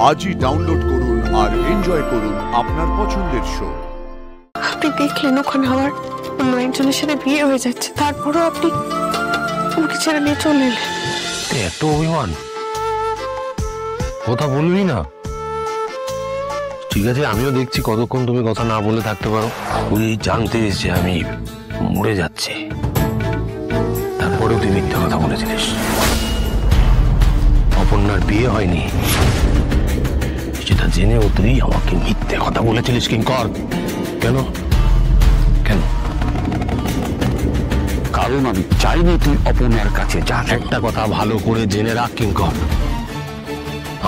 আজই ডাউনলোড করুন আর এনজয় করুন আপনার পছন্দের শো। আপনি দেখলেন ওখানে আমার অন্য একজনের সাথে বিয়ে হয়ে যাচ্ছে, তারপরও আপনি ওকে ছেড়ে নিয়ে চলে এলেন। এত অভিমান, কথা বলবি না? ঠিক আছে, আমিও দেখছি কতক্ষণ তুমি কথা না বলে থাকতে পারো। তুই জানতে যে আমি মরে যাচ্ছি, তারপরেও তুই মিথ্যে কথা বলেছিলিস। অপর্ণার বিয়ে হয়নি সেটা জেনেও তুই আমাকে মিথ্যে কথা বলেছিলিস কিঙ্কর। কেন কেন? কারণ আমি চাইনি তুই অপর্ণার কাছে যা। একটা কথা ভালো করে জেনে রাখ কিঙ্কর,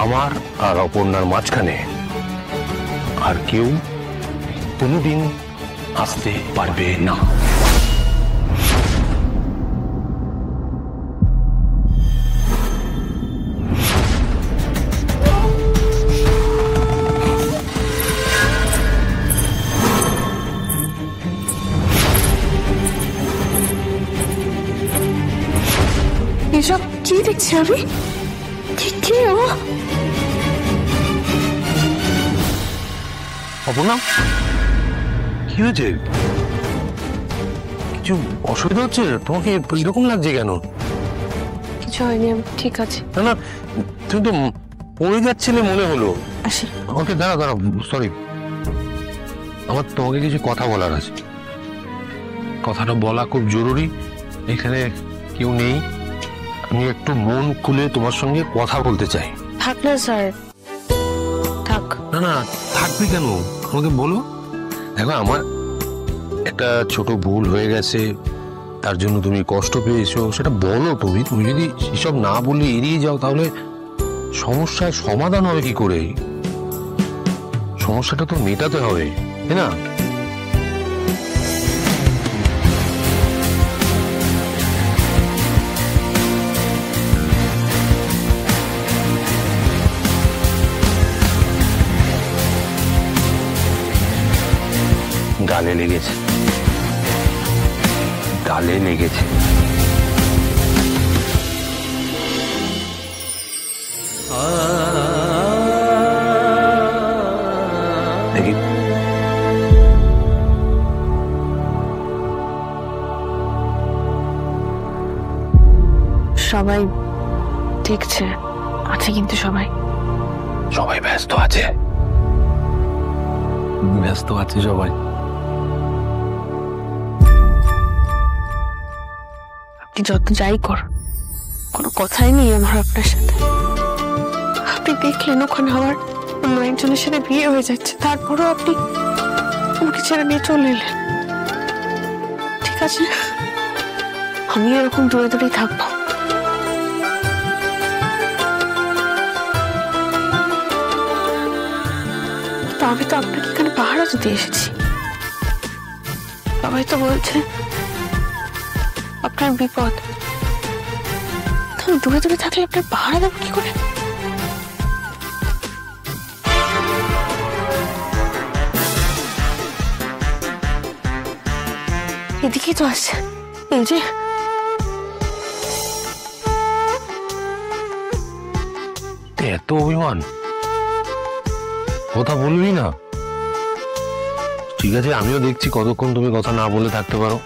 আমার আর অপর্ণার মাঝখানে আর কেউ কোনোদিন আসতে পারবে না। এসব কি দেখছি আমি? কে ও? অপর্ণা, কি হয়েছে? কিছু অসুবিধা হচ্ছে? তোমাকে এরকম লাগছে কেন? কিছু হয়নি, আমি ঠিক আছে। না না, তুমি তো পড়ে যাচ্ছিলে মনে হলো। আসি। ওকে, দাঁড়া, সরি, আমার তোমাকে কিছু কথা বলার আছে। কথাটা বলা খুব জরুরি। এখানে কেউ নেই, আমি একটু মন খুলে তোমার সঙ্গে কথা বলতে চাই। থাক না স্যার, থাক। না না, থাকবে কেন? আমাকে বলো। দেখো, আমার একটা ছোট ভুল হয়ে গেছে, তার জন্য তুমি কষ্ট পেয়েছো, সেটা বলো। তুমি যদি এসব না বলে এড়িয়ে যাও, তাহলে সমস্যার সমাধান হবে কি করে? সমস্যাটা তো মেটাতে হবে, তাই না? গালে লেগেছে, গালে লেগেছে। দেখি, সবাই দেখছে, আছে কিন্তু সবাই ব্যস্ত আছে, সবাই। আপনি যত যাই কর, কোনো কথাই নেই আমার আপনার সাথে। আপনি দেখলেন ওখানে আমার অন্য একজনের সাথে বিয়ে হয়ে যাচ্ছে, তারপরও আপনি ওকে ছেড়ে নিয়ে চলে এলেন। ঠিক আছে, আমি এরকম দূরে দূরেই থাকবো। তো আমি তো আপনাকে এখানে পাহারা দিতে এসেছি। সবাই তো বলছে আপনার বিপদ, তো আমি দূরে দূরে থাকলে আপনার পাহারা দেবো কি করে? এদিকেই তো আসছে, এই যে। এত অভিমান, কথা বলবি না? ঠিক আছে, আমিও দেখছি কতক্ষণ তুমি কথা না বলে থাকতে পারো।